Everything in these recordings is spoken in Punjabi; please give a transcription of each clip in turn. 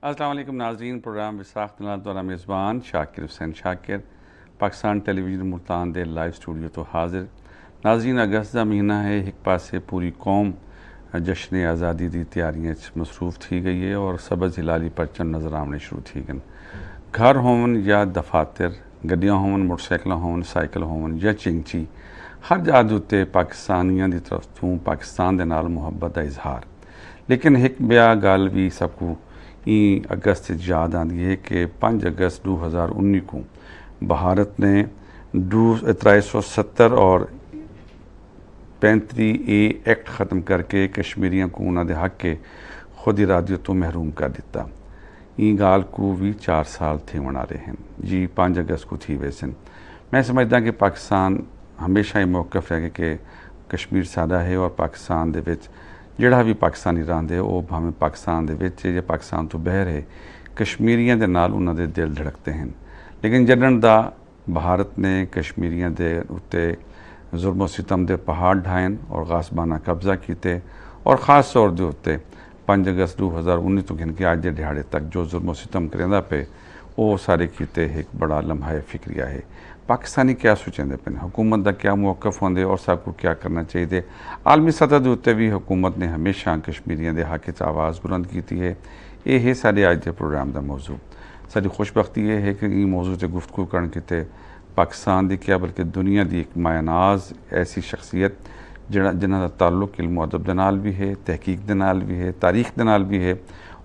السلام علیکم ناظرین، پروگرام وساخت نال دوارا میزبان شاکر حسین شاکر پاکستان ٹیلی ویژن ملتان دے لائیو سٹوڈیو تو حاضر۔ ناظرین، اگست دا مہینہ ہے، ایک پاسے پوری قوم جشن آزادی دی تیاریاں مصروف تھی گئی ہے اور سبز ہلالی پرچم نظر آنے شروع تھی گئے۔ گھر ہون یا دفاتر، گڈیاں ہون، موٹر سائیکلاں ہون، سائیکل ہون یا چنگچی، ہر جگہ دے پاکستانیاں دی طرف تو پاکستان دے نال محبت دا اظہار۔ لیکن ایک بیا گل بھی سب کو اگست یاد آتی ہے کہ 5 اگست 2019 کو بھارت نے 370 اور 35A ایکٹ ختم کر کے کشمیریوں کو انہوں دے حق کے خود ارادیت تو محروم کر دیتا۔ این گال کو بھی 4 سال تھے منا رہے ہیں جی 5 اگست کو تھی ویسن۔ میں سمجھتا کہ پاکستان ہمیشہ یہ موقف رہے کہ کشمیر سادہ ہے اور پاکستان دے وچ جڑا بھی پاکستانی رہندے وہ ہمیں پاکستان دے وچ یا پاکستان تو باہر ہے کشمیریاں دے نال انہاں دے دل دھڑکتے ہیں۔ لیکن جدن دا بھارت نے کشمیریاں دے اتے ظلم و ستم دے پہاڑ ڈھائیں اور غاصبانہ قبضہ کیتے اور خاص طور دے اتے 5 اگست 2019 تو گھن کے آج دے دہاڑے تک جو ظلم و ستم کریندہ پہ وہ سارے کیتے ایک بڑا لمحہ فکریہ ہے۔ پاکستانی کیا سوچیں دے پہ حکومت دا کیا موقف ہوندے اور سب کو کیا کرنا چاہیے دے۔ عالمی سطح دے اتے بھی حکومت نے ہمیشہ کشمیریاں دے حق وچ آواز بلند کیتی ہے۔ یہ ہے سارے آج دے پروگرام دا موضوع۔ ساری خوش بختی یہ ہے کہ یہ موضوع تے گفتگو کرن کیتے پاکستان دی کیا بلکہ دنیا دی ایک مایہ ناز ایسی شخصیت جنہاں دا تعلق علم و ادب دے نال بھی ہے، تحقیق دے نال بھی ہے، تاریخ دے نال بھی ہے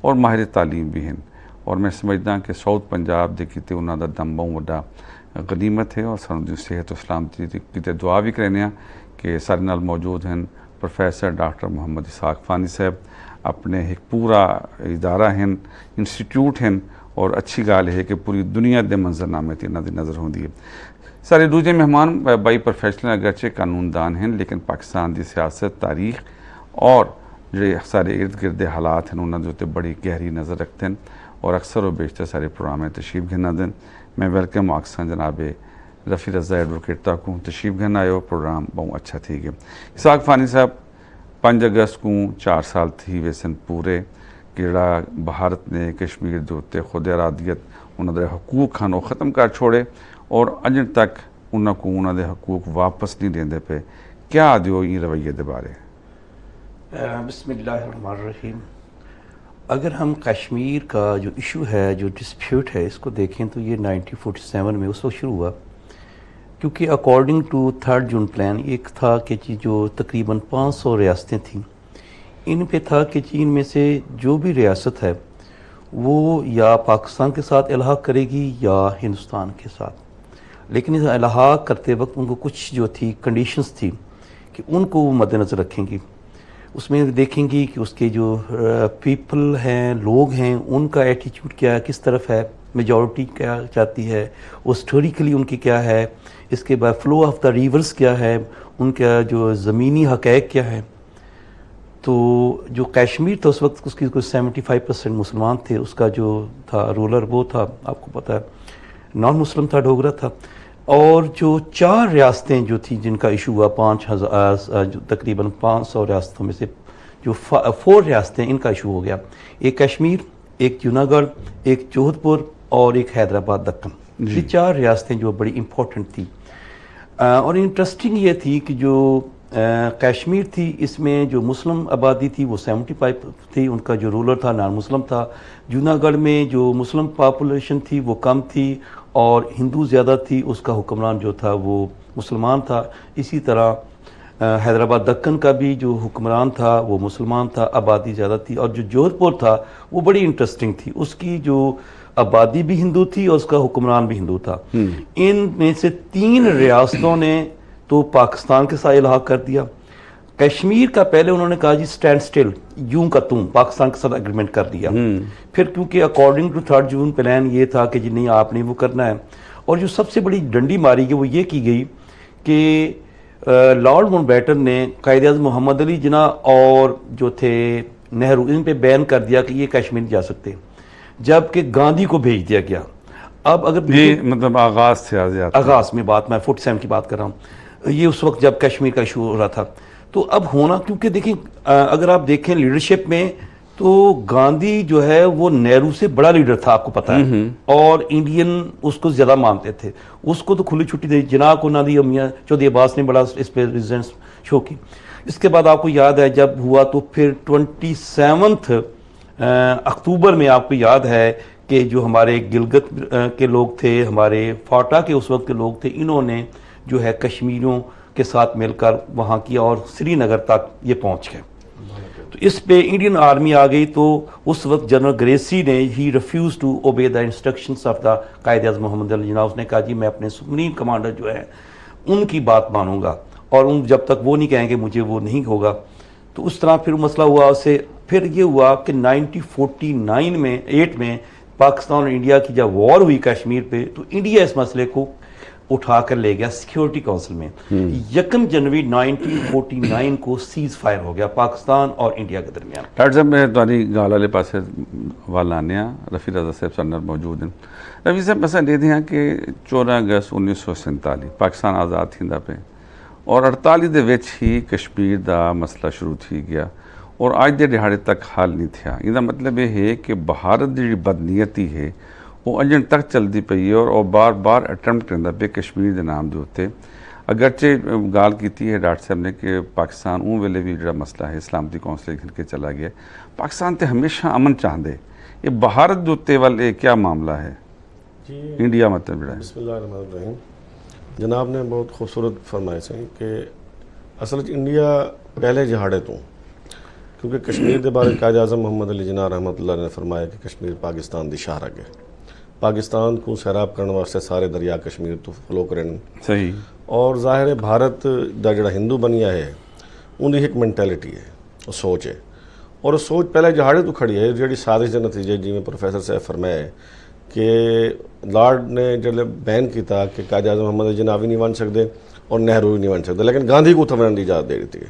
اور ماہر تعلیم بھی ہیں۔ اور میں سمجھدا کہ ساؤتھ پنجاب دے کیتے انہاں دا دم بہت وڈا غنیمت ہے اور سانوں دی صحت و سلامتی دی کیتے دعا بھی کرنے کہ سارے نال موجود ہیں پروفیسر ڈاکٹر محمد اسحاق فانی صاحب، اپنے ایک پورا ادارہ ہیں، انسٹیٹیوٹ ہیں اور اچھی گال ہے کہ پوری دنیا دے منظرنامے تے انہاں دی نظر ہوندی ہے۔ سارے دوسرے مہمان بائی پروفیشنل اگرچہ قانون دان ہیں لیکن پاکستان دی سیاست، تاریخ اور جو سارے ارد گرد حالات ہیں انہاں دے تے بڑی گہری نظر رکھتے ہیں اور اکثر و بیشتر سارے پروگرام میں تشریف گھنا دیں۔ میں ویلکم آکسان جناب رفیع رضا ایڈوکیٹ تک کو تشریف گھنا آئے پروگرام بہت اچھا تھی گیا۔ اسحاق فانی صاحب 5 اگست کو 4 سال تھی ویسن پورے کیڑا بھارت نے کشمیر دے اتے خود ارادیت انہوں دے حقوق ہیں وہ ختم کر چھوڑے اور اجن تک انہوں کو انہوں دے حقوق واپس نہیں دیندے پہ کیا دیو یہ رویے دے بارے؟ بسم اللہ الرحمن الرحیم۔ اگر ہم کشمیر کا جو ایشو ہے، جو ڈسپیوٹ ہے، اس کو دیکھیں تو یہ 1947 میں اس وقت شروع ہوا، کیونکہ اکارڈنگ ٹو 3 جون پلان ایک تھا کہ جو تقریباً 500 ریاستیں تھیں، ان پہ تھا کہ ان میں سے جو بھی ریاست ہے وہ یا پاکستان کے ساتھ الحاق کرے گی یا ہندوستان کے ساتھ، لیکن اس الحاق کرتے وقت ان کو کچھ جو تھی کنڈیشنز تھی کہ ان کو وہ مد نظر رکھیں گی۔ اس میں دیکھیں گی کہ اس کے جو پیپل ہیں، لوگ ہیں، ان کا ایٹیچیوڈ کیا ہے، کس طرف ہے، میجورٹی کیا چاہتی ہے، ہسٹوریکلی ان کی کیا ہے، اس کے بعد فلو آف دا ریورز کیا ہے، ان کا جو زمینی حقائق کیا ہے۔ تو جو کشمیر تھا اس وقت اس کی کوئی 75% مسلمان تھے، اس کا جو تھا رولر وہ تھا آپ کو پتہ ہے نان مسلم تھا، ڈوگرا تھا۔ اور جو 4 ریاستیں جو تھیں جن کا ایشو ہوا، 5000 تقریباً 500 ریاستوں میں سے جو 4 ریاستیں ان کا ایشو ہو گیا، ایک کشمیر، ایک جوناگڑھ، ایک جودھ پور اور ایک حیدرآباد دکن۔ یہ 4 ریاستیں جو بڑی امپورٹنٹ تھیں اور انٹرسٹنگ یہ تھی کہ جو کشمیر تھی اس میں جو مسلم آبادی تھی وہ 75 تھی، ان کا جو رولر تھا نان مسلم تھا۔ جوناگڑھ میں جو مسلم پاپولیشن تھی وہ کم تھی اور ہندو زیادہ تھی، اس کا حکمران جو تھا وہ مسلمان تھا۔ اسی طرح حیدرآباد دکن کا بھی جو حکمران تھا وہ مسلمان تھا، آبادی زیادہ تھی۔ اور جو جودھ پور تھا وہ بڑی انٹرسٹنگ تھی، اس کی جو آبادی بھی ہندو تھی اور اس کا حکمران بھی ہندو تھا۔ ان میں سے 3 ریاستوں نے تو پاکستان کے ساتھ الحاق کر دیا۔ کشمیر کا پہلے انہوں نے کہا جی سٹینڈ سٹل، یوں کا تم، پاکستان کے ساتھ اگریمنٹ کر دیا۔ پھر کیونکہ اکارڈنگ ٹو 3 جون پلان یہ تھا کہ جی نہیں آپ نے وہ کرنا ہے۔ اور جو سب سے بڑی ڈنڈی ماری گئی وہ یہ کی گئی کہ لارڈ ماؤنٹ بیٹن نے قائد اعظم محمد علی جناح اور جو تھے نہرو ان پہ بین کر دیا کہ یہ کشمیر نہیں جا سکتے، جبکہ گاندھی کو بھیج دیا گیا۔ اب اگر یہ مطلب آغاز سے آغاز میں بات میں 47 کی بات کر رہا ہوں، یہ اس وقت جب کشمیر کا ایشو ہو رہا تھا۔ تو اب ہونا کیونکہ دیکھیں اگر آپ دیکھیں لیڈرشپ میں تو گاندھی جو ہے وہ نہرو سے بڑا لیڈر تھا، آپ کو پتا ہے، اور انڈین اس کو زیادہ مانتے تھے، اس کو تو کھلی چھٹی دی، جناح کو نہ دی، میاں چودھری عباس نے بڑا اس پہ ریزنس شو کی۔ اس کے بعد آپ کو یاد ہے جب ہوا تو پھر 27 اکتوبر میں آپ کو یاد ہے کہ جو ہمارے گلگت کے لوگ تھے، ہمارے فاٹا کے اس وقت کے لوگ تھے، انہوں نے جو ہے کشمیریوں کے ساتھ مل کر وہاں کیا اور سری نگر تک یہ پہنچ گئے۔ تو اس پہ انڈین آرمی آ گئی، تو اس وقت جنرل گریسی نے ہی refuse to obey the instructions of the Quaid اعظم محمد علی جناح۔ اس نے کہا جی میں اپنے سپریم کمانڈر جو ہے ان کی بات مانوں گا، اور ان جب تک وہ نہیں کہیں گے مجھے وہ نہیں ہوگا۔ تو اس طرح پھر مسئلہ ہوا، اسے پھر یہ ہوا کہ 1949 میں پاکستان اور انڈیا کی جب وار ہوئی کشمیر پہ، تو انڈیا اس مسئلے کو اٹھا کر لے گیا سیکیورٹی کونسل میں۔ 1 جنوری 1949 کو سیز فائر ہو گیا پاکستان اور انڈیا کے درمیان۔ ڈاکٹر صاحب میں تاری گال والے پاسے والا آنے رفیع رضا صاحب سنر موجود ہیں۔ رفیع صاحب مسئلہ یہ دیا کہ 14 اگست 1947 پاکستان آزاد تھیندا پہ، اور 48 دے وچ ہی کشمیر دا مسئلہ شروع تھی گیا، اور آج دے دہاڑے تک حل نہیں تھیا۔ یہ مطلب یہ ہے کہ بھارت دی بدنیتی ہے وہ اجن تک چلتی پئی ہے، اور بار بار اٹمپٹ کرتا پہ کشمیر دے نام دے اوتے۔ اگرچہ گال کیتی ہے ڈاکٹر صاحب نے کہ پاکستان اون ویلے بھی جڑا مسئلہ ہے سلامتی کونسل گھن کے چلا گیا، پاکستان تے ہمیشہ امن چاہندے، یہ بھارت دے اوتے والے کیا معاملہ ہے؟ جی انڈیا مطلب جڑا ہے۔ بسم اللہ الرحمن الرحیم۔ جناب نے بہت خوبصورت فرمائے سے کہ اصل انڈیا پہلے جہاڑے تو، کیونکہ کشمیر دے بارے قائد اعظم محمد علی جناح رحمۃ اللہ نے فرمایا کہ کشمیر پاکستان دی شاہ رگ ہے، پاکستان کو سیراب کرنے واسطے سارے دریا کشمیر تو فلو کرن۔ صحیح۔ اور ظاہر ہے بھارت دا جڑا ہندو بنیا ہے ان دی ایک مینٹیلٹی ہے، وہ سوچ ہے، اور وہ سوچ پہلے جہاڑے تو کھڑی ہے جڑی سازش دے نتیجے جی میں پروفیسر صاحب فرمایا کہ لارڈ نے جب بین کیتا کہ قائد اعظم محمد علی جناح بھی نہیں بن سکتے اور نہرو بھی نہیں بن سکتے، لیکن گاندھی کو اتنے دی اجازت دے دیتی ہے۔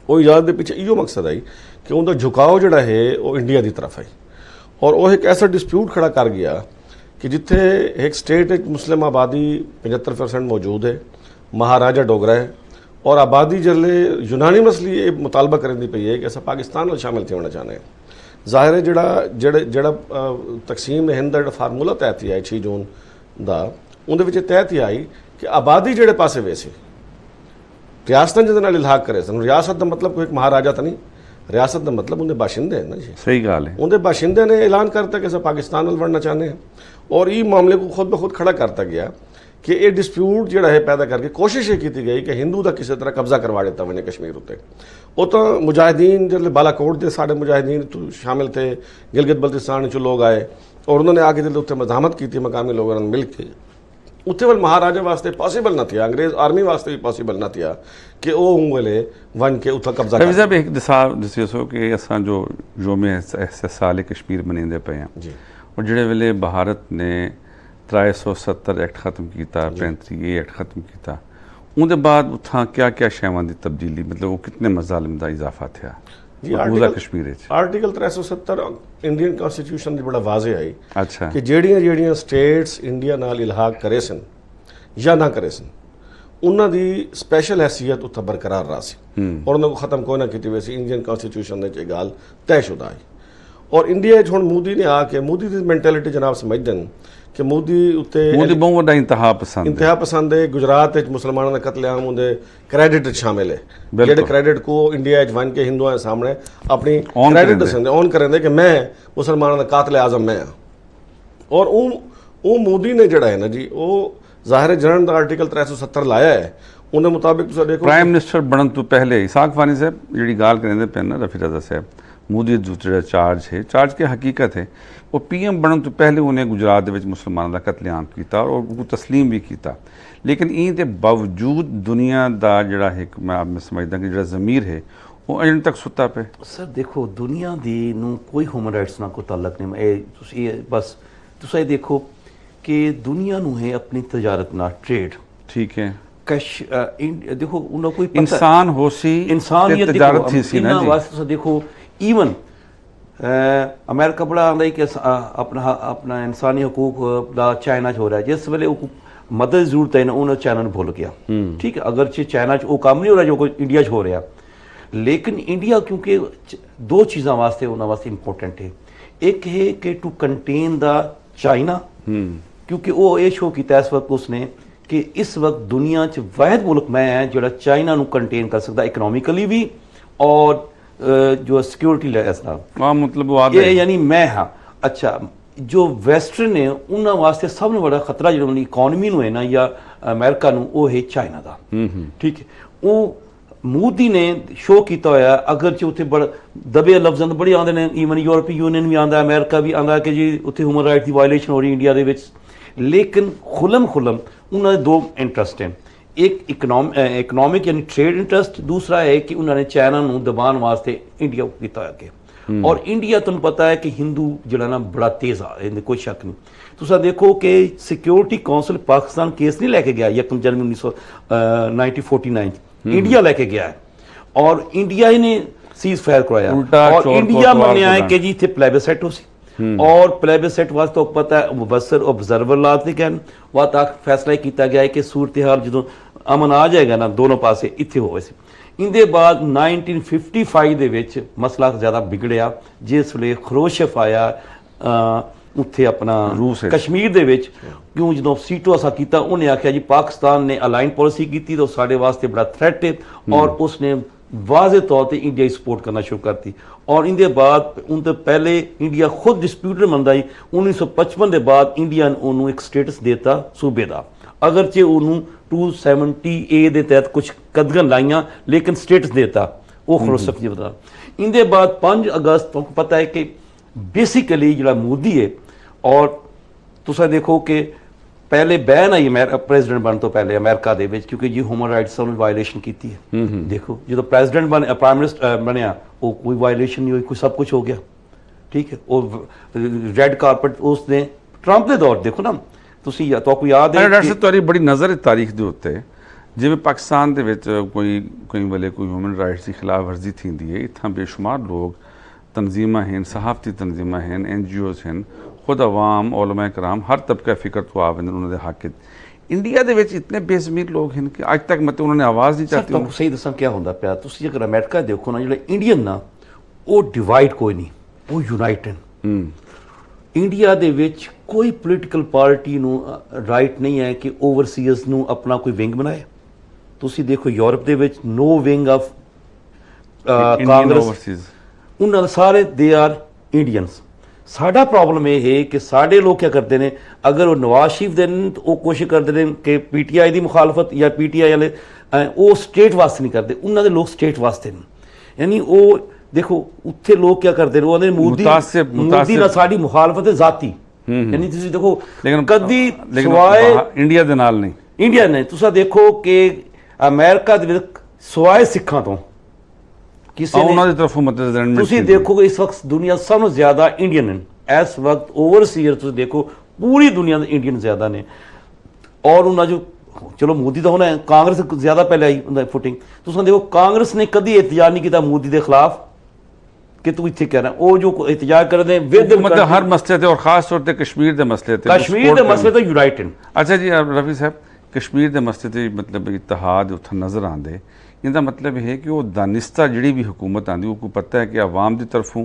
وہ اجازت دے پیچھے ایو مقصد آئی کہ ان کا جھکاؤ جڑا ہے وہ انڈیا دی طرف آئی، اور وہ ایک ایسا ڈسپیوٹ کھڑا کر گیا کہ جتھے ایک سٹیٹ ایک مسلم آبادی 75% موجود ہے، مہاراجا ڈوگرا ہے، اور آبادی جلے یونانی مسئلے یہ مطالبہ کرنے پئی ہے کہ ایسا پاکستان میں شامل ہونا چاہنے ہیں۔ ظاہر ہے جڑا تقسیم ہند کا فارمولا طے تھی آئی 6 جون دا، اندر طے تھی آئی کہ آبادی جڑے پاسے ویسے ریاست جہد الحاق کرے سن، ریاست کا مطلب کوئی ایک مہاراجا تو نہیں، ریاست کا مطلب اندر باشندے ہیں نا جی، صحیح گال ہے۔ اندر باشندے نے اعلان کرتا کہ ایسا پاکستان وال بڑھنا چاہتے ہیں، اور یہ معاملے کو خود بخود کھڑا کرتا گیا کہ یہ ڈسپیوٹ جڑا ہے پیدا کر کے کوشش یہ کی گئی کہ ہندو دا کسی طرح قبضہ کروا دیتا میں نے کشمیر اتنے۔ وہ تو مجاہدین جب بالا کوٹ دے سارے مجاہدین تو شامل تھے، گلگت بلتستان چ لوگ آئے، اور انہوں نے آ کے جلد اتنے مزاحمت کی تھی مقامی لوگوں نے مل کے، اتنے وال مہاراجا واسطے پاسبل نہ تھیا، انگریز آرمی واسطے بھی پاسبل نہ تھیا کہ وہ ہوں ویلے ون کے اتنا قبضہ رفیع صاحب ایک دسو کہ اساں جو یوم استحصال کشمیر منیندے پے ہیں، جی، اور جڑے ویلے بھارت نے 370 ایکٹ ختم کیتا، 35 ایکٹ ختم کیتا، ان دے بعد اتھاں کیا کیا شیواں دی تبدیلی، مطلب وہ کتنے مظالم دا اضافہ تھیا جی مقبوضہ کشمیر وچ؟ آرٹیکل 370 انڈین کانسٹیٹیوشن دی بڑا واضح آئی اچھا کہ جیڑیاں سٹیٹس انڈیا نال الحاق کرے سن یا نہ کرے سن، انہاں دی سپیشل حیثیت اتھا برقرار رہا سی، اور انہاں کو ختم کوئی نہ کیتی ویسی انڈین کانسٹیٹیوشن نے یہ گال طے شدہ آئی۔ اور انڈیا ہن مودی نے آ کے مودی دی مینٹیلٹی جناب سمجھدے کہ مودی مودی بہت بڑا انتہا پسند انتہا پسند ہے، گجرات مسلمانوں کا قتل عام ہوں کریڈٹ شامل ہے، جہے کریڈٹ کو انڈیا ون کے ہندوؤں کے سامنے اپنی کریڈٹ دسند آن کریں کہ میں مسلمانوں کا قاتل اعظم میں ہاں۔ اور وہ مودی نے جڑا ہے نا جی وہ ظاہر جنرل آرٹیکل 370 لایا ہے، انہیں مطابق تو دیکھو پرائم منسٹر بنن تو پہلے اسحاق فانی صاحب جڑی گال کریں پہ نا رفیع رضا صاحب، مودی جو چارج ہے، چارج کی حقیقت ہے وہ پی ایم بنن تو پہلے انہیں گجرات وچ مسلمانوں کا قتل عام کیتا اور وہ تسلیم بھی کیتا، لیکن این دے باوجود دنیا دا جڑا ہے میں سمجھدا کہ جڑا ضمیر ہے وہ اجن تک ستا پہ۔ سر دیکھو دنیا دی نو کوئی ہیومن رائٹس نہ کو تعلق نہیں، تسی بس تسی دیکھو کہ دنیا نو ہے اپنی تجارت نہ ٹریڈ، ٹھیک ہے، دیکھو انہوں کوئی انسان ہو سی انسانیت تجارت ہی سی نا جی۔ دیکھو ایون امریکہ بڑا آندا ہے کہ اپنا انسانی حقوق دا چائنا چ ہو رہا ہے، جس ویلے مدد ضرورت ہے نا انہوں چائنا نے بھول گیا، ٹھیک ہے، اگرچہ چائنا چ وہ کام نہیں ہو رہا جو انڈیا چ ہو رہا، ਲੇਕਿਨ ਇੰਡੀਆ ਕਿਉਂਕਿ ਦੋ ਚੀਜ਼ਾਂ ਵਾਸਤੇ ਉਹਨਾਂ ਵਾਸਤੇ ਇੰਪੋਰਟੈਂਟ ਹੈ। ਇੱਕ ਹੈ ਕਿ ਟੂ ਕੰਟੇਨ ਦਾ ਚਾਈਨਾ, ਕਿਉਂਕਿ ਉਹ ਇਹ ਸ਼ੋਅ ਕੀਤਾ ਇਸ ਵਕਤ ਉਸਨੇ ਕਿ ਇਸ ਵਕਤ ਦੁਨੀਆ 'ਚ ਵਾਹਿਦ ਮੁਲਕ ਮੈਂ ਹੈ ਜਿਹੜਾ ਚਾਈਨਾ ਨੂੰ ਕੰਟੇਨ ਕਰ ਸਕਦਾ ਇਕਨੋਮਿਕਲੀ ਵੀ ਔਰ ਜੋ ਸਿਕਿਉਰਿਟੀ ਲੈਸ ਨਾਲ। ਮਤਲਬ ਉਹ ਯਾਨੀ ਮੈਂ ਹਾਂ। ਅੱਛਾ, ਜੋ ਵੈਸਟਰਨ ਨੇ ਉਹਨਾਂ ਵਾਸਤੇ ਸਭ ਤੋਂ ਵੱਡਾ ਖਤਰਾ ਜਿਹੜਾ ਉਹਨਾਂ ਦੀ ਇਕਨੋਮੀ ਨੂੰ ਹੈ ਨਾ ਜਾਂ ਅਮਰੀਕਾ ਨੂੰ, ਉਹ ਹੈ ਚਾਈਨਾ ਦਾ। ਠੀਕ ਹੈ, ਉਹ ਮੋਦੀ ਨੇ ਸ਼ੋਅ ਕੀਤਾ ਹੋਇਆ, ਅਗਰ ਚ ਉੱਥੇ ਬੜਾ ਦਬੇ ਲਫ਼ਜ਼ਾਂ ਬੜੇ ਆਉਂਦੇ ਨੇ, ਈਵਨ ਯੂਰਪੀ ਯੂਨੀਅਨ ਵੀ ਆਉਂਦਾ, ਅਮਰੀਕਾ ਵੀ ਆਉਂਦਾ ਕਿ ਜੀ ਉੱਥੇ ਹਿਊਮਨ ਰਾਈਟ ਦੀ ਵਾਇਲੇਸ਼ਨ ਹੋ ਰਹੀ ਇੰਡੀਆ ਦੇ ਵਿੱਚ। ਲੇਕਿਨ ਖੁੱਲਮ ਉਹਨਾਂ ਦੇ ਦੋ ਇੰਟਰਸਟ ਹਨ, ਇੱਕ ਇਕਨੋਮਿਕ ਯਾਨੀ ਟ੍ਰੇਡ ਇੰਟਰਸਟ, ਦੂਸਰਾ ਹੈ ਕਿ ਉਹਨਾਂ ਨੇ ਚਾਈਨਾ ਨੂੰ ਦਬਾਉਣ ਵਾਸਤੇ ਇੰਡੀਆ ਕੀਤਾ ਹੋਇਆ ਅੱਗੇ। ਔਰ ਇੰਡੀਆ ਤੁਹਾਨੂੰ ਪਤਾ ਹੈ ਕਿ ਹਿੰਦੂ ਜਿਹੜਾ ਨਾ ਬੜਾ ਤੇਜ਼ ਆ, ਇਹਦੇ ਕੋਈ ਸ਼ੱਕ ਨਹੀਂ। ਤੁਸੀਂ ਦੇਖੋ ਕਿ ਸਿਕਿਉਰਿਟੀ ਕੌਂਸਲ ਪਾਕਿਸਤਾਨ ਕੇਸ ਨਹੀਂ ਲੈ ਕੇ ਗਿਆ 1 ਜਨਵਰੀ 1949 ਇੰਡੀਆ ਲੈ ਕੇ ਗਿਆ ਹੈ, ਔਰ ਇੰਡੀਆ ਹੀ ਨੇ ਸੀਜ਼ ਫਾਇਰ ਕਰਵਾਇਆ, ਔਰ ਇੰਡੀਆ ਮੰਨਿਆ ਹੈ ਕਿ ਜੀ ਇੱਥੇ ਪਲੇਬਿਸਾਈਟ ਹੋ ਸੀ, ਔਰ ਪਲੇਬਿਸਾਈਟ ਵਾਸਤੇ ਤੋਂ ਪਤਾ ਹੈ ਮੁਬਸਰ ਆਬਜ਼ਰਵਰ ਲਾ ਤੇ ਕਹਿਣ ਵਾ ਤੱਕ ਫੈਸਲਾ ਕੀਤਾ ਗਿਆ ਹੈ ਕਿ ਸੂਰਤ ਹਾਲ ਜਦੋਂ ਅਮਨ ਆ ਜਾਏਗਾ ਨਾ ਦੋਨੋਂ ਪਾਸੇ ਇੱਥੇ ਹੋਵੇ ਸੀ। ਇਹਦੇ ਬਾਅਦ 1955 ਦੇ ਵਿੱਚ ਮਸਲਾ ਜ਼ਿਆਦਾ ਵਿਗੜਿਆ, ਜਿਸ ਵੇਲੇ ਖਰੋਸ਼ਫ ਆਇਆ ਉੱਥੇ ਆਪਣਾ ਕਸ਼ਮੀਰ ਦੇ ਵਿੱਚ, ਕਿਉਂ ਜਦੋਂ ਸੀਟੋ ਅਸਾ ਕੀਤਾ ਉਹਨੇ ਆਖਿਆ ਜੀ ਪਾਕਿਸਤਾਨ ਨੇ ਅਲਾਈਨ ਪਾਲਿਸੀ ਕੀਤੀ ਤਾਂ ਸਾਡੇ ਵਾਸਤੇ ਬੜਾ ਥ੍ਰੈਟ ਹੈ, ਔਰ ਉਸਨੇ ਵਾਜ਼ੇ ਤੌਰ ਤੇ ਇੰਡੀਆ ਸਪੋਰਟ ਕਰਨਾ ਸ਼ੁਰੂ ਕਰਤੀ। ਔਰ ਇਹਦੇ ਬਾਅਦ ਉਨ ਤੋਂ ਪਹਿਲੇ ਇੰਡੀਆ ਖੁਦ ਡਿਸਪਿਊਟਰ ਮੰਨਦਾ ਹੀ 1955 ਦੇ ਬਾਅਦ ਇੰਡੀਆ ਨੇ ਉਹਨੂੰ ਇੱਕ ਸਟੇਟਸ ਦੇਤਾ ਸੂਬੇ ਦਾ, ਅਗਰਚੇ ਉਹਨੂੰ 270A ਦੇ ਤਹਿਤ ਕੁਝ ਕਦਗਨ ਲਾਈਆਂ ਲੇਕਿਨ ਸਟੇਟਸ ਦੇਤਾ ਉਹ ਖਰੋਸ਼ਫ ਜੀ ਬਤਾ। ਇਹਦੇ ਬਾਅਦ 5 ਅਗਸਤ ਤੁਹਾਨੂੰ ਪਤਾ ਹੈ ਕਿ ਬੇਸਿਕਲੀ ਜਿਹੜਾ ਮੋਦੀ ਹੈ, ਔਰ ਤੁਸੀਂ ਦੇਖੋ ਕਿ ਪਹਿਲੇ ਬੈਨ ਆਈ ਪ੍ਰੈਜ਼ੀਡੈਂਟ ਬਣਨ ਤੋਂ ਪਹਿਲੇ ਅਮਰੀਕਾ ਦੇ ਵਿੱਚ, ਕਿਉਂਕਿ ਜੀ ਹਿਊਮਨ ਰਾਈਟਸ ਨੂੰ ਵਾਇਲੇਸ਼ਨ ਕੀਤੀ ਹੈ। ਦੇਖੋ ਜਦੋਂ ਪ੍ਰੈਜ਼ੀਡੈਂਟ ਪ੍ਰਾਈਮ ਮਿਨਿਸਟਰ ਬਣਿਆ ਉਹ ਕੋਈ ਵਾਇਲੇਸ਼ਨ ਨਹੀਂ ਹੋਈ, ਕੋਈ ਸਭ ਕੁਝ ਹੋ ਗਿਆ। ਠੀਕ ਹੈ, ਉਹ ਰੈੱਡ ਕਾਰਪਟ ਉਸਨੇ ਟਰੰਪ ਦੇ ਦੌਰ ਦੇਖੋ ਨਾ ਤੁਸੀਂ, ਤੁਹਾਨੂੰ ਯਾਦ ਹੈ ਡਾਕਟਰ ਸਾਹਿਬ ਤੁਹਾਡੀ ਬੜੀ ਨਜ਼ਰ ਹੈ ਤਾਰੀਖ ਦੇ ਉੱਤੇ, ਜਿਵੇਂ ਪਾਕਿਸਤਾਨ ਦੇ ਵਿੱਚ ਕਈ ਵੇਲੇ ਕੋਈ ਹਿਊਮਨ ਰਾਈਟਸ ਦੀ ਖਿਲਾਫ ਵਰਜ਼ੀ ਥींदी है, इतना बेशुमार लोग तंजीमा हैं, सहाफ़ती तंजीमा हैं, NGOs हैं, खुद अवाम उलमा कराम हर तबका फिक्र तो आवेंदर उन्होंने हक। इंडिया ਦੇ ਵਿੱਚ इतने बेज़मीर लोग हैं कि ਅੱਜ तक मतलब उन्होंने आवाज़ नहीं चाहती। ਤੁਹਾਨੂੰ ਸਹੀ ਦੱਸਾਂ ਕੀ ਹੁੰਦਾ ਪਿਆ, ਤੁਸੀਂ ਜੇਕਰ ਅਮਰੀਕਾ ਦੇਖੋ ਨਾ, ਜਿਹੜੇ ਇੰਡੀਅਨ ਨਾ ਉਹ ਡਿਵਾਈਡ ਕੋਈ ਨਹੀਂ, ਉਹ ਯੂਨਾਈਟ ਹਨ। ਇੰਡੀਆ ਦੇ ਵਿੱਚ ਕੋਈ ਪੋਲੀਟੀਕਲ ਪਾਰਟੀ ਨੂੰ ਰਾਈਟ ਨਹੀਂ ਹੈ ਕਿ ਓਵਰਸੀਅਰਸ ਨੂੰ ਆਪਣਾ ਕੋਈ ਵਿੰਗ ਬਣਾਏ। ਤੁਸੀਂ ਦੇਖੋ ਯੂਰਪ ਦੇ ਵਿੱਚ ਨੋ ਵਿੰਗ ਆਫ ਕਾਂਗਰਸ, ਉਹਨਾਂ ਦੇ ਸਾਰੇ ਦੇ ਆਰ ਇੰਡੀਅਨਸ। ਸਾਡਾ ਪ੍ਰੋਬਲਮ ਇਹ ਹੈ ਕਿ ਸਾਡੇ ਲੋਕ ਕੀ ਕਰਦੇ ਨੇ, ਅਗਰ ਉਹ ਨਵਾਜ਼ ਸ਼ਰੀਫ ਦੇ ਨੇ ਤਾਂ ਉਹ ਕੋਸ਼ਿਸ਼ ਕਰਦੇ ਨੇ ਕਿ PTI ਦੀ ਮੁਖਾਲਫਤ ਜਾਂ PTI ਵਾਲੇ ਉਹ ਸਟੇਟ ਵਾਸਤੇ ਨਹੀਂ ਕਰਦੇ, ਉਹਨਾਂ ਦੇ ਲੋਕ ਸਟੇਟ ਵਾਸਤੇ ਨੇ। ਯਾਨੀ ਉਹ ਦੇਖੋ ਉੱਥੇ ਲੋਕ ਕੀ ਕਰਦੇ ਨੇ, ਉਹਦੇ ਮੋਦੀ ਨਾਲ ਸਾਡੀ ਮੁਖਾਲਫਤ ਹੈ ਜ਼ਾਤੀ। ਯਾਨੀ ਤੁਸੀਂ ਦੇਖੋ ਕਦੀ ਸਵਾਏ ਇੰਡੀਆ ਦੇ ਨਾਲ ਨਹੀਂ, ਇੰਡੀਆ ਨੇ ਤੁਸੀਂ ਦੇਖੋ ਕਿ ਅਮਰੀਕਾ ਦੇ ਵਿੱਚ ਸਵਾਏ ਸਿੱਖਾਂ ਤੋਂ ਕਿਸੇ ਉਹਨਾਂ ਦੀ ਤਰਫੋਂ ਮਤਲਬ ਤੁਸੀਂ ਦੇਖੋ ਇਸ ਵਕਤ ਦੁਨੀਆ ਸਭ ਤੋਂ ਜ਼ਿਆਦਾ ਇੰਡੀਅਨ ਨੇ ਇਸ ਵਕਤ, ਓਵਰਸੀਅਰ ਤੁਸੀਂ ਦੇਖੋ ਪੂਰੀ ਦੁਨੀਆ ਦੇ ਇੰਡੀਅਨ ਜ਼ਿਆਦਾ ਨੇ। ਔਰ ਉਹਨਾਂ ਜੋ ਚਲੋ ਮੋਦੀ ਤਾਂ ਹੁਣ ਕਾਂਗਰਸ ਜ਼ਿਆਦਾ ਪਹਿਲੇ ਆਈ ਹੁੰਦਾ ਫੁਟਿੰਗ। ਤੁਸੀਂ ਦੇਖੋ ਕਾਂਗਰਸ ਨੇ ਕਦੀ ਇਤਜਾਜ ਨਹੀਂ ਕੀਤਾ ਮੋਦੀ ਦੇ ਖਿਲਾਫ ਕਿ ਤੂੰ ਇੱਥੇ ਕਹਿ ਰਿਹਾ, ਉਹ ਜੋ ਇਤਜਾਜ ਕਰਦੇ ਮਤਲਬ ਹਰ ਮਸਲੇ ਤੇ, ਔਰ ਖਾਸ ਤੌਰ ਤੇ ਕਸ਼ਮੀਰ ਦੇ ਮਸਲੇ ਤੇ, ਕਸ਼ਮੀਰ ਦੇ ਮਸਲੇ ਤੇ ਯੂਨਾਈਟ ਹਨ। ਅੱਛਾ ਜੀ ਰਫੀ ਸਾਹਿਬ, ਕਸ਼ਮੀਰ ਦੇ ਮਸਲੇ ਤੇ ਮਤਲਬ ਇਤਿਹਾਦ ਉੱਥੇ ਨਜ਼ਰ ਆਉਂਦੇ, ਇਹਦਾ ਮਤਲਬ ਇਹ ਕਿ ਉਹ ਦਾਨਿਸਤਾ ਜਿਹੜੀ ਵੀ हुकूमत आती वो पता है कि आवाम की तरफों,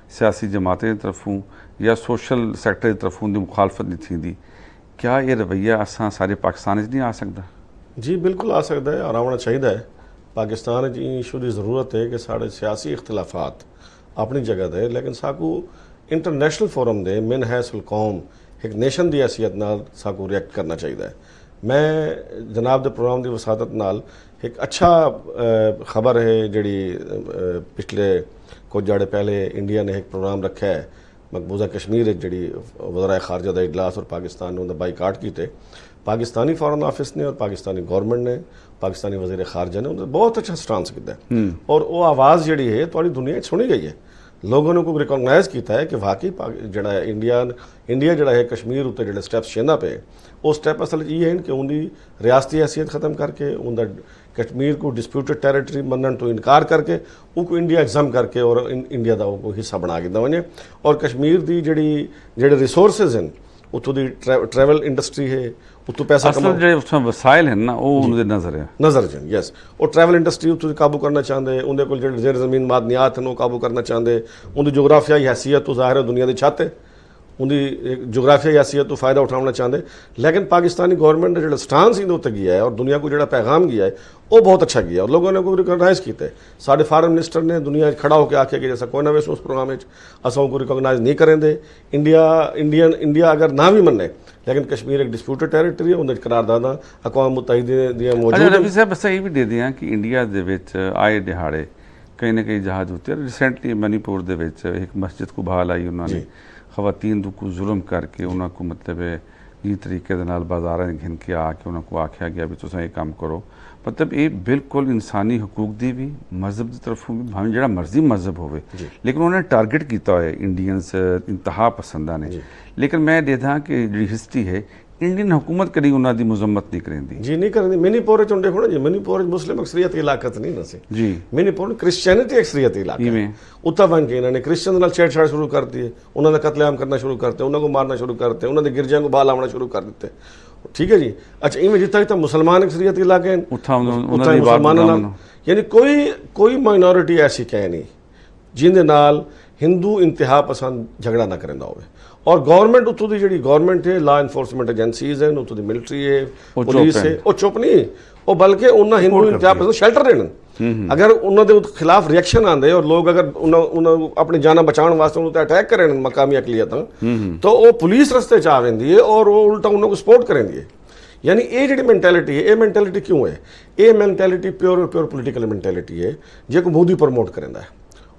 सियासी जमातें की तरफों या सोशल सैक्टर की तरफों की मुखालफत नहीं थी। क्या ये रवैया असा सारे पाकिस्तान नहीं आ सकता? जी बिल्कुल आ सकता है और आना चाहिए। पाकिस्तान इशू की ज़रूरत है कि साढ़े सियासी इख्तलाफात अपनी जगह दे, लेकिन साकू इंटरनेशनल फोरम दे मिन हैसल कौम एक नेशन की हैसीयत नाल साकू रिएक्ट करना चाहिए। मैं जनाब दे प्रोग्राम की वसादत नाल एक अच्छा खबर है जी पिछले कुछ जाड़े पहले इंडिया ने एक प्रोग्राम रखा है मकबूजा कश्मीर जी वज़राए खारजा का इजलास, और पाकिस्तान ने उन्हें बाईकाट किए। पाकिस्तानी फॉरेन ऑफिस ने और पाकिस्तानी गवर्नमेंट ने, पाकिस्तानी वज़ीर खारजा ने उन्हें बहुत अच्छा स्टांस किया, और वो आवाज़ जी है थोड़ी दुनिया सुनी गई है। लोगों ने को रिकॉगनाइज किया है कि वाकई जड़ा इंडिया जड़ा है कश्मीर उत्ते जो स्टैप्स छेंदा पे, वो स्टैप असल ये हैं कि उनकी रियासती हैसीयत ख़त्म करके उनका कश्मीर को डिस्प्यूटेड टेरिटरी मनन तो इनकार करके उनको इंडिया एग्जाम करके और इंडिया का वो हिस्सा बना के वने, और कश्मीर की जड़ी रिसोर्सिस हैं ਉੱਥੋਂ ਦੀ ਟਰੈਵਲ ਇੰਡਸਟਰੀ ਹੈ, ਉੱਥੋਂ ਪੈਸਾ ਅਸਲ ਜਿਹੜੇ ਉਸ ਵਿੱਚ ਵਸਾਇਲ ਹਨ ਨਾ ਉਹ ਉਹਨਾਂ ਦੇ ਨਜ਼ਰ ਹੈ ਨਜ਼ਰ ਚ ਯੈਸ। ਉਹ ਟਰੈਵਲ ਇੰਡਸਟਰੀ ਉੱਥੋਂ ਦੀ ਕਾਬੂ ਕਰਨਾ ਚਾਹੁੰਦੇ, ਉਹਦੇ ਕੋਲ ਜਿਹੜੇ ਜ਼ੇਰ ਜ਼ਮੀਨ ਮਾਦਨੀਆਤ ਹਨ ਉਹ ਕਾਬੂ ਕਰਨਾ ਚਾਹੁੰਦੇ, ਉਹਦੀ ਜੋਗਰਾਫਿਆਈ ਹੈਸੀਅਤ ਤੋਂ ਜ਼ਾਹਿਰ ਹੈ ਦੁਨੀਆ ਦੀ ਛੱਤ ਹੈ, ਉਹਦੀ ਜੋਗਰਾਫਿਆਈ ਹੈਸੀਅਤ ਤੋਂ ਫਾਇਦਾ ਉਠਾਉਣਾ ਚਾਹੁੰਦੇ। ਲੇਕਿਨ ਪਾਕਿस्तानी गवर्नमेंट ਦਾ ਜਿਹੜਾ ਸਟਾਂਸ ਇਹਦੇ ਉੱਤੇ ਗਿਆ ਹੈ ਔਰ ਦੁਨੀਆ को ਜਿਹੜਾ ਪੈਗਾਮ ਗਿਆ ਹੈ ਉਹ ਬਹੁਤ ਅੱਛਾ ਗਿਆ ਔਰ ਲੋਕਾਂ ਨੇ ਕੋਈ ਰਿਕਗਨਾਈਜ਼ ਕੀਤਾ ਹੈ। ਸਾਡੇ ਫਾਰਨ ਮਿਨਿਸਟਰ ਨੇ ਦੁਨੀਆ 'ਚ ਖੜਾ ਹੋ ਕੇ ਆਖਿਆ ਕਿ ਜੈਸਾ ਕੋਈ ਨਾ ਵੈਸੇ ਉਸ ਪ੍ਰੋਗਰਾਮ ਵਿੱਚ ਅਸਾਂ को ਰਿਕਗਨਾਈਜ਼ ਨਹੀਂ ਕरेंगे। ਇੰਡੀਆ ਅਗਰ ਨਾ ਵੀ ਮੰਨੇ ਲੇਕਿਨ ਕਸ਼ਮੀਰ ਇੱਕ ਡਿਸਪਿਊਟਡ ਟੈਰੀਟਰੀ ਹੈ, ਉਹਦੇ 'ਚ ਕਰਾਰਦਾਦਾਂ ਅਕਵਾਮ ਮੁਤਹਿਦਾ ਦੀਆਂ ਮੌਜੂਦ ਅੱਛਾ ਹਨ। ਰਵੀ ਸਾਹਿਬ ਬਸ ਇਹ ਵੀ ਦੇ ਦਿਆਂ ਕਿ ਇੰਡੀਆ ਦੇ ਵਿੱਚ ਆਏ ਦਿਹਾੜੇ ਕਈ ਨਾ ਕਈ ਜਹਾਜ਼ ਉੱਤੇ ਰਿਸੈਂਟਲੀ ਮਨੀਪੁਰ ਦੇ ਵਿੱਚ ਇੱਕ ਮਸਜਿਦ को ਬਹਾਲ ਆਈ ਉਹਨਾਂ ਨੇ ਖਵਾਤੀਨ ਨੂੰ ਕੋ ਜ਼ੁਲਮ ਕਰਕੇ ਉਹਨਾਂ को ਮਤਲਬ ਇਹ ਤਰੀਕੇ ਦੇ ਨਾਲ ਬਾਜ਼ਾਰਾਂ ਘਿਨ ਕੇ ਆ ਕੇ ਉਹਨਾਂ को ਆਖਿਆ ਗਿਆ ਵੀ ਤੁਸੀਂ ਇਹ ਕੰਮ ਕਰੋ। ਮਤਲਬ ਇਹ ਬਿਲਕੁਲ ਇਨਸਾਨੀ ਹਕੂਕ ਦੀ ਵੀ ਮਜ਼ਹਬ ਦੀ ਤਰਫੋਂ ਵੀ ਭਾਵੇਂ ਜਿਹੜਾ ਮਰਜ਼ੀ ਮਜ਼ਹਬ ਹੋਵੇ ਲੇਕਿਨ ਉਹਨਾਂ ਨੇ ਟਾਰਗੇਟ ਕੀਤਾ ਹੋਇਆ ਇੰਡੀਅਨਸ ਇੰਤਹਾ ਪਸੰਦਾਂ ਨੇ। ਲੇਕਿਨ ਮੈਂ ਦੇਖਦਾ ਕਿ ਜਿਹੜੀ ਹਿਸਟਰੀ ਹੈ ਇੰਡੀਅਨ ਹੁਕੂਮਤ ਕਦੀ ਉਹਨਾਂ ਦੀ ਮੁਜ਼ੰਮਤ ਨਹੀਂ ਕਰਿੰਦੀ ਜੀ ਨਹੀਂ ਕਰਦੀ। ਮਨੀਪੁਰ 'ਚ ਹੁੰਦੇ ਹੋਣਾ ਜੀ, ਮਨੀਪੁਰ 'ਚ ਮੁਸਲਿਮ ਅਕਸਰੀਅਤ ਦੀ ਇਲਾਕਤ ਨਹੀਂ ਨਾ ਸੀ ਜੀ, ਮਨੀਪੁਰ ਕ੍ਰਿਸਚੀਅਨਿਟੀ ਅਕਸਰੀਅਤ ਦੀ ਇਲਾਕਾ ਹੈ। ਉੱਤਾ ਬਣ ਕੇ ਇਹਨਾਂ ਨੇ ਕ੍ਰਿਸਚੀਅਨ ਨਾਲ ਛੇੜਛਾੜ ਸ਼ੁਰੂ ਕਰਤੀ ਹੈ, ਉਹਨਾਂ ਦਾ ਕਤਲੇਆਮ ਕਰਨਾ ਸ਼ੁਰੂ ਕਰਤੇ, ਉਹਨਾਂ को ਮਾਰਨਾ ਸ਼ੁਰੂ ਕਰਤੇ, ਉਹਨਾਂ ਦੇ ਗਿਰਜਿਆਂ को ਬਾਲ ਆਉਣਾ ਸ਼ੁਰੂ ਕਰ ਦਿੱਤੇ। ਠੀਕ ਹੈ ਜੀ। ਅੱਛਾ ਇਵੇਂ ਜਿੱਥੇ ਤਾਂ ਮੁਸਲਮਾਨ ਅਕਸਰੀਅਤ ਦੇ ਇਲਾਕੇ ਹਨ ਉੱਥਾਂ ਉਹਨਾਂ ਦੀ ਮੁਸਲਮਾਨਾਂ ਨਾਲ ਯਾਨੀ ਕੋਈ ਮਾਈਨੋਰਿਟੀ ਐਸੀ ਕਹੇ ਨਹੀਂ ਜਿਹਦੇ ਨਾਲ ਹਿੰਦੂ ਇੰਤਹਾ ਪਸੰਦ ਝਗੜਾ ਨਾ ਕਰਦਾ ਹੋਵੇ। ਔਰ ਗਵਰਨਮੈਂਟ ਉੱਥੋਂ ਦੀ ਜਿਹੜੀ ਗਵਰਨਮੈਂਟ ਹੈ, ਲਾ ਇਨਫੋਰਸਮੈਂਟ ਏਜੰਸੀਜ਼ ਹਨ, ਉੱਥੋਂ ਦੀ ਮਿਲਟਰੀ ਹੈ, ਪੁਲਿਸ ਹੈ, ਉਹ ਚੁੱਪ ਨਹੀਂ, ਉਹ ਬਲਕਿ ਉਹਨਾਂ ਹਿੰਦੂ ਇੰਤਹਾ ਪਸੰਦ ਸ਼ੈਲਟਰ ਦੇਣ। ਅਗਰ ਉਹਨਾਂ ਦੇ ਖਿਲਾਫ ਰਿਐਕਸ਼ਨ ਆਉਂਦੇ ਔਰ ਲੋਕ ਅਗਰ ਉਹਨਾਂ ਆਪਣੀ ਜਾਨਾਂ ਬਚਾਉਣ ਵਾਸਤੇ ਉਹਨਾਂ ਤੇ ਅਟੈਕ ਕਰਨ ਮਕਾਮੀ ਅਕਲੀਅਤਾਂ ਤਾਂ ਉਹ ਪੁਲਿਸ ਰਸਤੇ 'ਚ ਆ ਜਾਂਦੀ ਹੈ ਔਰ ਉਹ ਉਲਟਾ ਉਹਨਾਂ ਨੂੰ ਸਪੋਰਟ ਕਰਦੀ ਹੈ। ਯਾਨੀ ਇਹ ਜਿਹੜੀ ਮੈਂਟੈਲਿਟੀ ਹੈ, ਇਹ ਮੈਂਟੈਲਿਟੀ ਕਿਉਂ ਹੈ? ਇਹ ਮੈਂਟੈਲਿਟੀ ਪਿਓਰ ਪੋਲੀਟੀਕਲ ਮੈਂਟੈਲਿਟੀ ਹੈ ਜੇ ਕੋਈ ਮੋਦੀ ਪ੍ਰਮੋਟ ਕਰਦਾ ਹੈ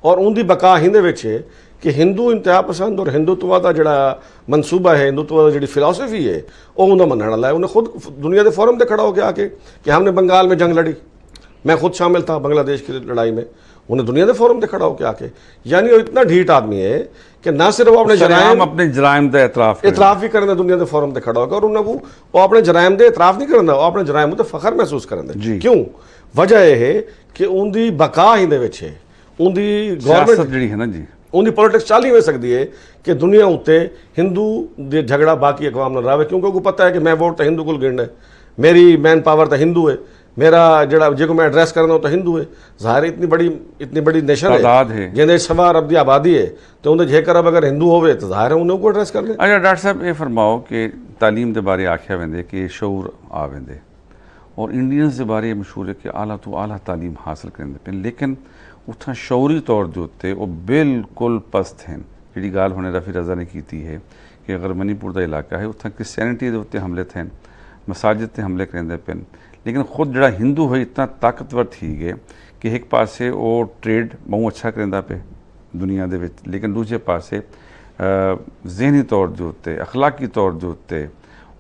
ਔਰ ਉਹਦੀ ਬਕਾ ਇਹਦੇ ਵਿੱਚ ਹੈ ਕਿ ਹਿੰਦੂ ਇੰਤਹਾ ਪਸੰਦ ਔਰ ਹਿੰਦੂਤਵਾ ਦਾ ਜਿਹੜਾ ਮਨਸੂਬਾ ਹੈ, ਹਿੰਦੂਤਵਾ ਦੀ ਜਿਹੜੀ ਫਿਲਾਸਫੀ ਹੈ ਉਹ ਉਹਦਾ ਮੰਨਣ ਵਾਲਾ ਹੈ। ਉਹਨੇ ਖੁਦ ਦੁਨੀਆ ਦੇ ਫੋਰਮ ਤੇ खड़ा हो के आके कि हमने बंगाल में जंग लड़ी, मैं खुद शामिल था बांग्लादेश की लड़ाई में, उन्हें दुनिया के फोरम पे खड़ा होकर आके यानी वो इतना ढीठ आदमी है कि ना सिर्फ वो अपने जराइम का इतराफ भी करना दुनिया के फोरम पे खड़ा होकर और उन्हें वो अपने जराइम के इतराफ नहीं करना, वो अपने जराइम ते फखर महसूस करना। क्यों? वजह यह है कि उनकी बका ही दे विच है, उनकी गवर्नमेंट जिहड़ी है ना जी उनकी पॉलिटिक्स चाल ही हो सकती है कि दुनिया उत्ते हिंदू दे झगड़ा बाकी अकवाम नाल रहे, क्योंकि उनको पता है कि मैं वोट तो हिंदू को गिणना है, मेरी मैन पावर तो हिंदू है, मेरा जड़ा जो मैं एड्रेस करना तो हिंदू है। ज़ाहिर इतनी बड़ी नेशन है जिन्हें 1.25 अरब की आबादी है तो उन्हें जेकर अब अगर हिंदू होवे तो ज़ाहिर है उन्हें को एड्रेस कर ले। अच्छा डॉक्टर साहब ये फरमाओ कि तालीम के बारे आख्या वेंदे कि शऊर आ वेंदे और इंडियंस के बारे मशहूर है कि आला तो आला तालीम हासिल करेंदे पे, लेकिन उत्थां शौरी तौर के उत्ते वो बिल्कुल पस्त हैं। जी गाल हुणे रफ़ी रज़ा ने की है कि अगर मणिपुर का इलाका है उत्थां क्रिश्चियनिटी के उत्ते हमले थे, मसाजिद ते हमले करेंदे पे, लेकिन खुद जड़ा हिंदू है इतना ताकतवर थी गए कि एक पासे वो ट्रेड बहुत अच्छा करेंदा पे दुनिया दे विच, लेकिन दूसरे पासे जहनी तौर के उत्ते अखलाकी तौर के उत्ते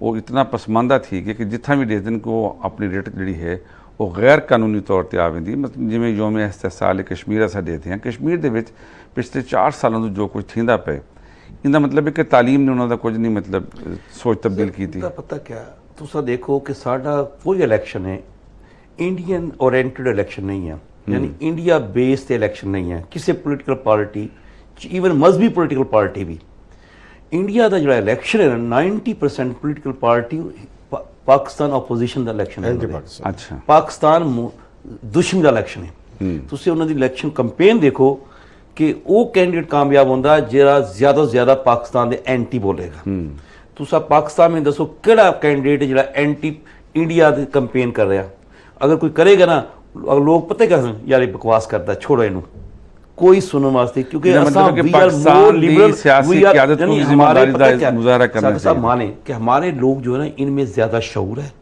वो इतना पसमानदा थी गए कि जिथा भी देखते को अपनी रेट जी है वो गैर कानूनी तौर पर आ वेंदी। मतलब जिमें योम इस्तिसाल कश्मीर असां देते हैं, कश्मीर दे विच पिछले 4 सालों तो जो कुछ थींदा पे इंदा मतलब है कि तालीम ने उन्होंने कुछ नहीं मतलब सोच तब्दील की थी। पता क्या तुसा देखो कि साडा कोई इलेक्शन है इंडियन ओरिएंटेड इलेक्शन नहीं है, यानी इंडिया बेस्ड इलेक्शन नहीं है किसी पोलिटिकल पार्टी, इवन मजहबी पोलिटिकल पार्टी भी। इंडिया का जो इलेक्शन है 90% पोलिटिकल पार्टी पाकिस्तान अपोजिशन का इलेक्शन है। अच्छा पाकिस्तान दुश्मन का इलेक्शन है। तुसी उन्होंने इलेक्शन कैंपेन देखो कि वो कैंडिडेट कामयाब होंदा जिहड़ा ज़्यादा तो ज़्यादा पाकिस्तान के एंटी बोलेगा। तुसा पाकिस्तान में दसो किहड़ा कैंडिडेट है जिहड़ा एंटी इंडिया की कैंपेन कर रहा? अगर कोई करेगा ना लोग पता क्या यार ये बकवास करता है, छोड़ो इनू, कोई सुनने वास्ते, क्योंकि माने कि हमारे लोग जो है ना इनमें ज़्यादा शऊर है,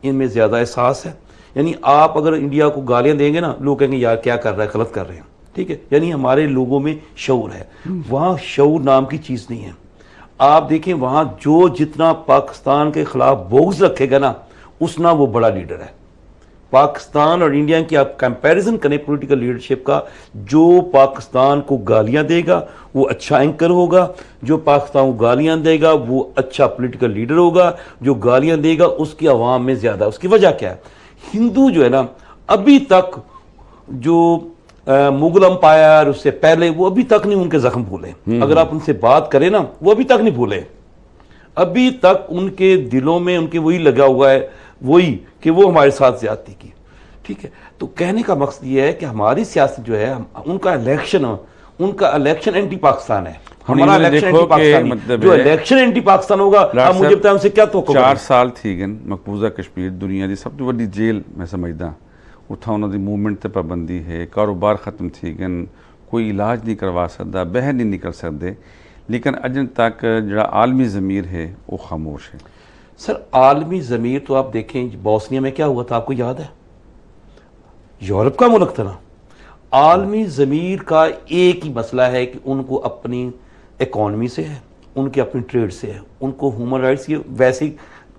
इनमें ज़्यादा एहसास है। यानी आप अगर इंडिया को गालियां देंगे ना लोग कहेंगे यार क्या कर रहा है, गलत कर रहे हैं, ठीक है। यानी हमारे लोगों में शऊर है, वहाँ शऊर नाम की चीज़ नहीं है। आप देखें वहाँ जो जितना पाकिस्तान के खिलाफ बोझ रखेगा ना उतना वो बड़ा लीडर है। पाकिस्तान और इंडिया की आप कंपैरिजन करें पॉलिटिकल लीडरशिप का, जो पाकिस्तान को गालियां देगा वो अच्छा एंकर होगा, जो पाकिस्तान को गालियां देगा वो अच्छा पॉलिटिकल लीडर होगा, जो गालियां देगा उसकी आवाम में ज़्यादा। उसकी वजह क्या है? हिंदू जो है ना अभी तक जो मुगल अंपायर उससे पहले वो अभी तक नहीं उनके जख्म भूले। अगर आप उनसे बात करें ना वो अभी तक नहीं भूले। ابھی تک ان کے دلوں میں ان کے وہی لگا ہوا ہے، وہی کہ وہ ہمارے ساتھ زیادتی کی. ٹھیک ہے، تو کہنے کا مقصد یہ ہے کہ ہماری سیاست جو ہے، ان کا الیکشن اینٹی پاکستان ہے. ہمارا الیکشن اینٹی پاکستان، جو الیکشن اینٹی پاکستان ہوگا، اب مجھے بتائیں ہم سے کیا توقع. 4 سال تھی گن مقبوضہ کشمیر دنیا دی سب تو بڑی جیل میں سمجھدا. اتھا انہوں دی موومنٹ تے پابندی ہے، کاروبار ختم تھی گن، کوئی علاج نہیں کروا سکتا، باہر نہیں نکل سکتے، لیکن اجن تک جڑا عالمی ضمیر ہے وہ خاموش ہے. سر عالمی ضمیر تو آپ دیکھیں بوسنیا میں کیا ہوا تھا، آپ کو یاد ہے؟ یورپ کا ملک تھا نا. عالمی ضمیر کا ایک ہی مسئلہ ہے کہ ان کو اپنی اکانومی سے ہے، ان کے اپنی ٹریڈ سے ہے، ان کو ہیومن رائٹس کی ویسے ہی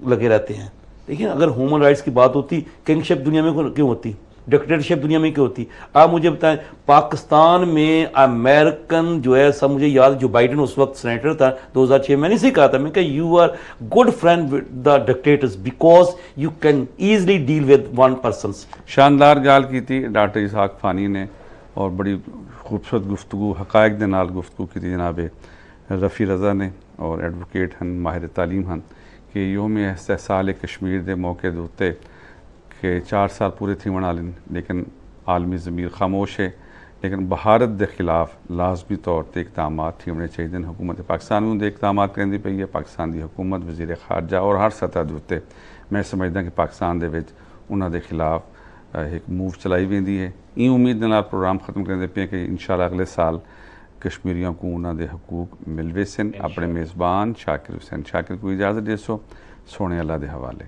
لگے رہتے ہیں. دیکھیں اگر ہیومن رائٹس کی بات ہوتی، کنگ شپ دنیا میں کیوں ہوتی، ڈکٹیٹرشپ دنیا میں کیوں ہوتی؟ آپ مجھے بتائیں پاکستان میں امریکن جو ہے، سب مجھے یاد، جو بائیڈن اس وقت سینیٹر تھا 2006 میں نے سے کہا تھا، میں کہ you are good friend with the dictators because you can easily deal with one persons. شاندار گال کی تھی ڈاکٹر اسحاق فانی نے، اور بڑی خوبصورت گفتگو، حقائق دے نال گفتگو کی تھی جناب رفیع رضا نے، اور ایڈوکیٹ ہن، ماہر تعلیم ہن، کہ یوم استحصال کشمیر دے موقع دے اتے کہ 4 سال پورے تھی ونا لین، لیکن عالمی ضمیر خاموش ہے. لیکن بھارت دے خلاف لازمی طور تے اقدامات تھی ہونے چاہیے. حکومت پاکستان میں دے اقدامات کرندی پئی ہے، پاکستان دی حکومت، وزیر خارجہ اور ہر سطح دے اتے میں سمجھدا کہ پاکستان دے وچ انہاں دے خلاف ایک موو چلائی ویندی ہے. این امید دے نال پروگرام ختم کرنے پہ کہ انشاءاللہ اگلے سال کشمیریوں کو انہاں دے حقوق ملوے سن. اپنے میزبان شاکر حسین شاکر کو اجازت دے سو، سونے اللہ دے حوالے.